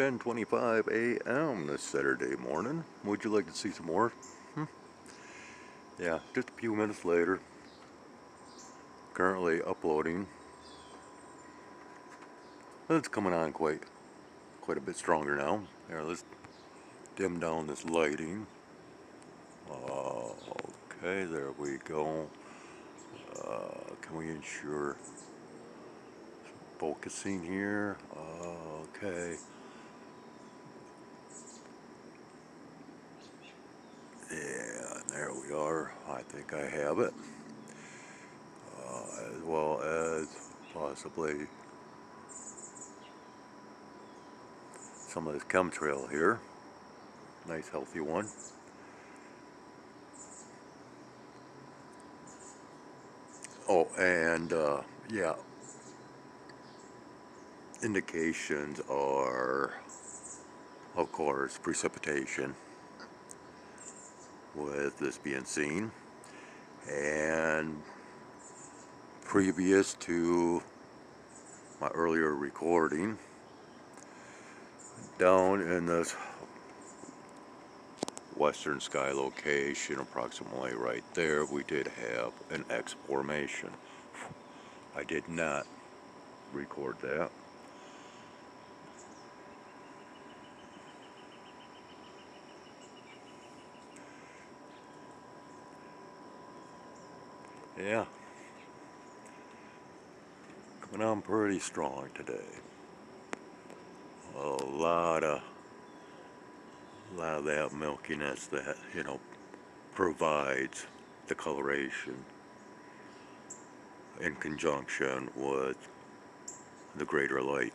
10:25 a.m. this Saturday morning. Would you like to see some more? Yeah, just a few minutes later. Currently uploading. It's coming on quite a bit stronger now. Here, let's dim down this lighting. Okay, there we go. Can we ensure focusing here? Okay. Yeah, there we are. I think I have it. As well as possibly some of this chemtrail here. Nice healthy one. Oh, and yeah, indications are, of course, precipitation with this being seen, and previous to my earlier recording, down in this western sky location, approximately right there, we did have an X formation. I did not record that. Yeah, coming on pretty strong today. A lot of that milkiness that, provides the coloration in conjunction with the greater light.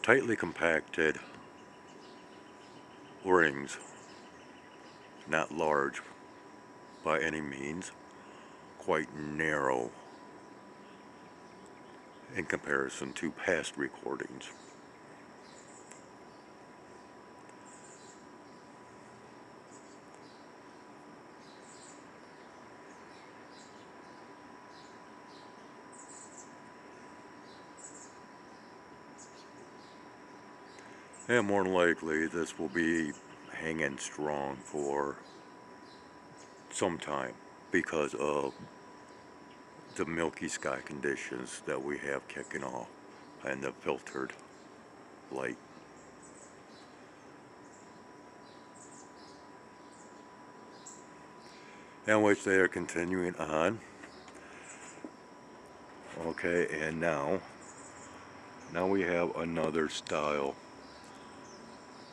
Tightly compacted rings, not large by any means, quite narrow in comparison to past recordings. And more than likely this will be hanging strong for some time because of the milky sky conditions that we have kicking off and the filtered light. And which they are continuing on. Okay, and now we have another style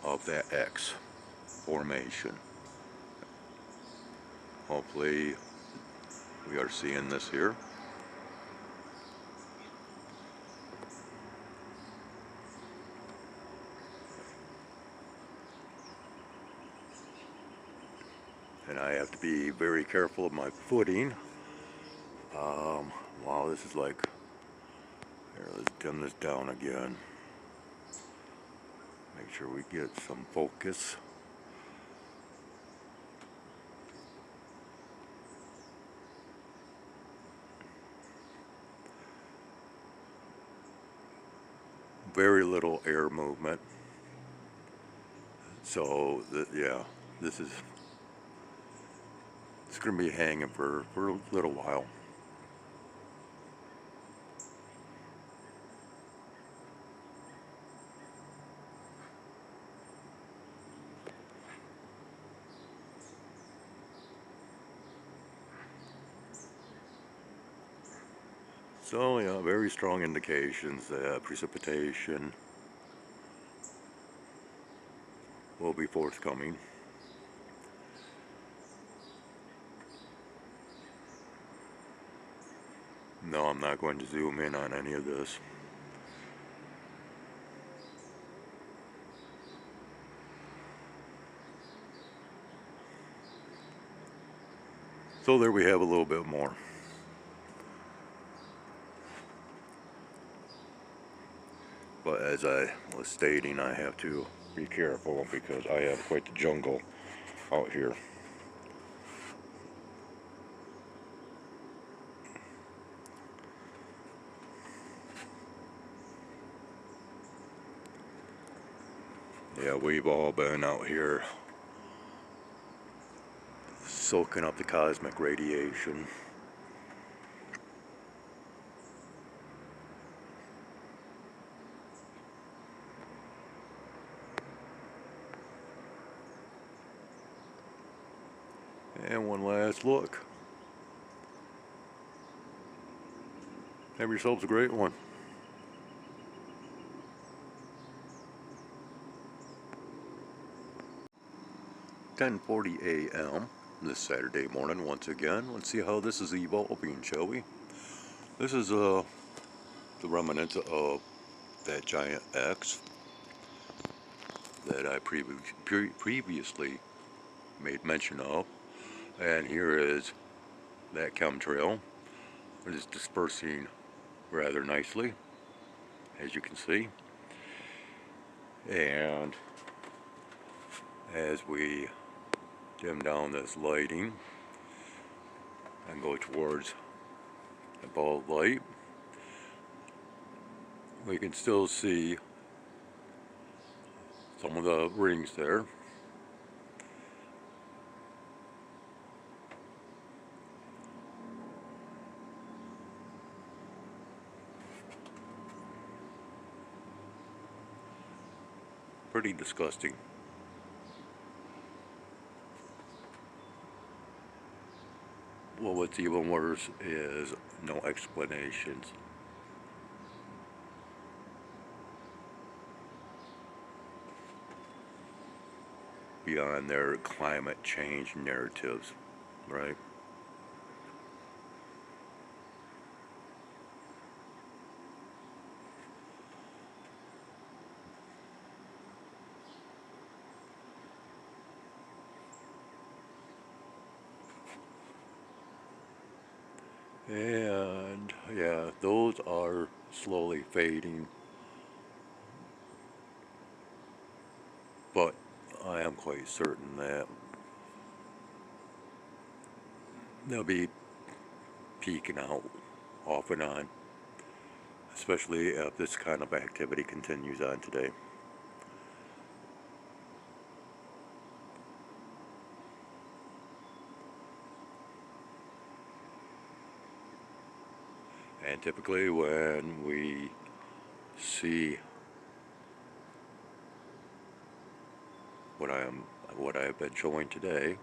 of that X formation. Hopefully we are seeing this here. And I have to be very careful of my footing. Wow, this is like, here, let's dim this down again. Make sure we get some focus. Very little air movement. So, yeah, it's going to be hanging for a little while. So, yeah, very strong indications that precipitation will be forthcoming. No, I'm not going to zoom in on any of this. So there we have a little bit more. But as I was stating, I have to be careful because I have quite the jungle out here. Yeah, we've all been out here soaking up the cosmic radiation. And one last look. Have yourselves a great one. 10:40 a.m. this Saturday morning once again. Let's see how this is evolving, shall we? This is the remnants of that giant X that I previously made mention of. And here is that chemtrail. It is dispersing rather nicely, as you can see. And as we dim down this lighting and go towards the ball of light, we can still see some of the rings there. Pretty disgusting. Well, what's even worse is no explanations. Beyond their climate change narratives, right? And yeah, those are slowly fading, but I am quite certain that they'll be peaking out off and on, especially if this kind of activity continues on today. And typically when we see what I have been showing today,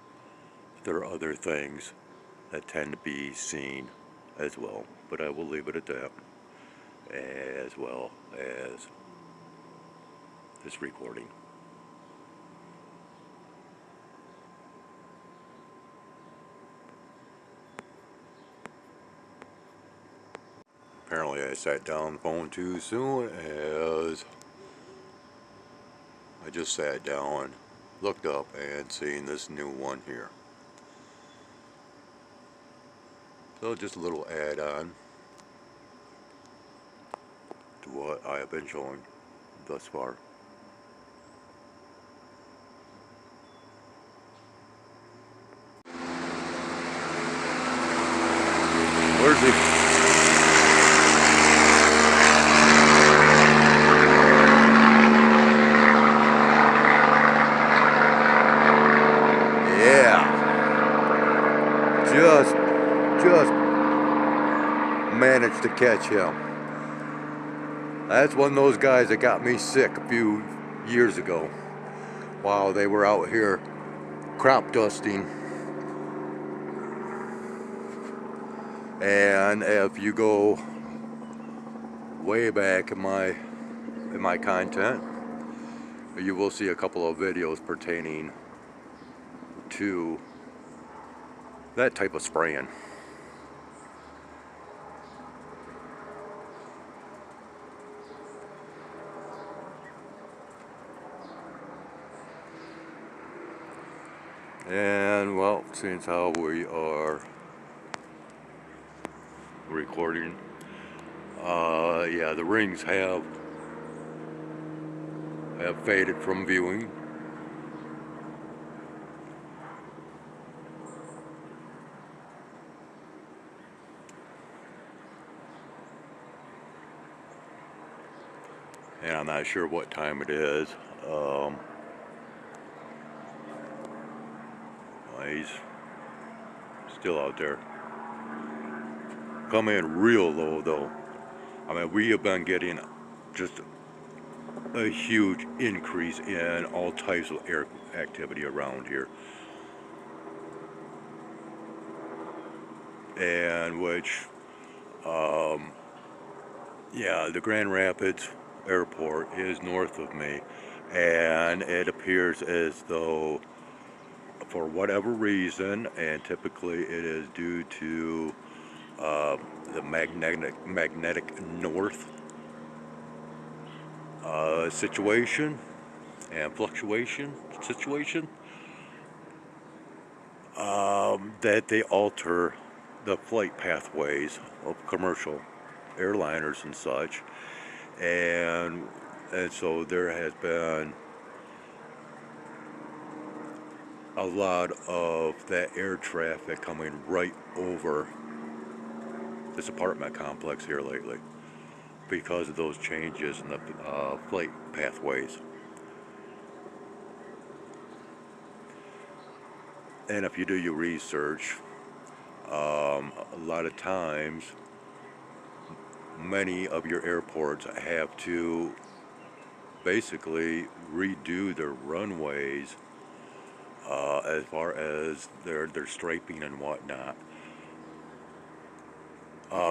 there are other things that tend to be seen as well, but I will leave it at that, as well as this recording. Apparently I sat down the phone too soon, as I just sat down, looked up, and seen this new one here. So just a little add-on to what I have been showing thus far. Where's he? Just managed to catch him. That's one of those guys that got me sick a few years ago while they were out here crop dusting. And if you go way back in my content, you will see a couple of videos pertaining to that type of spraying. And well, since how we are recording, yeah, the rings have faded from viewing. And I'm not sure what time it is. He's still out there. Come in real low though. I mean, we have been getting just a huge increase in all types of air activity around here. And which, yeah, the Grand Rapids Airport is north of me, and it appears as though, for whatever reason, and typically it is due to the magnetic north situation and fluctuation situation, that they alter the flight pathways of commercial airliners and such, and so there has been a lot of that air traffic coming right over this apartment complex here lately because of those changes in the flight pathways. And if you do your research, a lot of times many of your airports have to basically redo their runways as far as their striping and whatnot,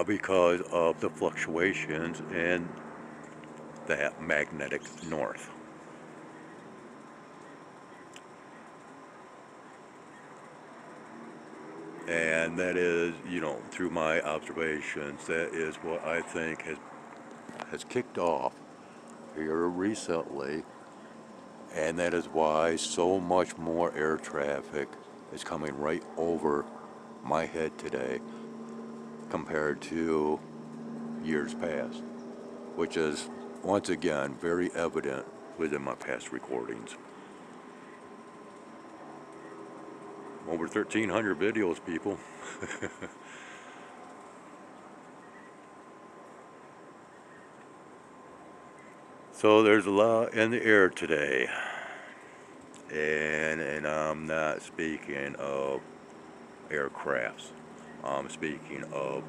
because of the fluctuations in that magnetic north. And that is, you know, through my observations, that is what I think has kicked off here recently, and that is why so much more air traffic is coming right over my head today compared to years past, which is once again very evident within my past recordings. Over 1,300 videos, people. So there's a lot in the air today, and I'm not speaking of aircrafts. I'm speaking of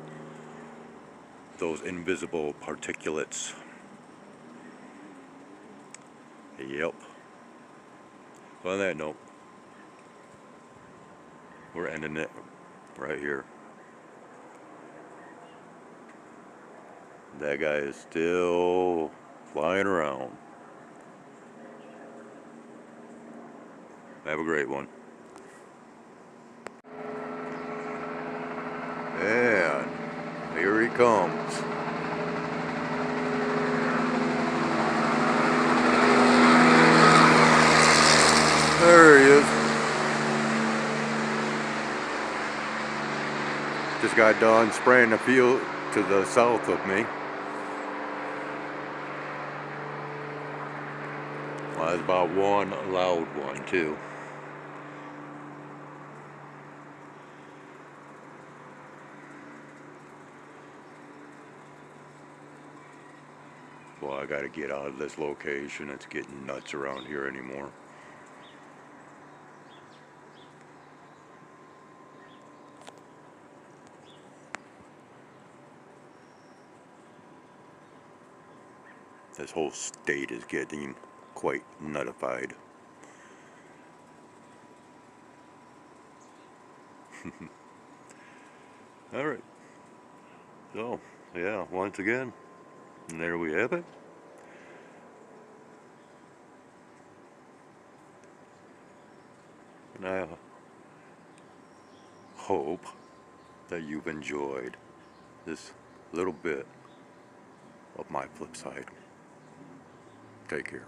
those invisible particulates. Yep. So on that note, we're ending it right here. That guy is still flying around. Have a great one. And here he comes. There he is. Just got done spraying the field to the south of me. Well, there's about one loud one too. Well, I gotta get out of this location. It's getting nuts around here anymore. This whole state is getting quite nuttified. Alright. So, yeah, once again, and there we have it. And I hope that you've enjoyed this little bit of my flip side. Take care.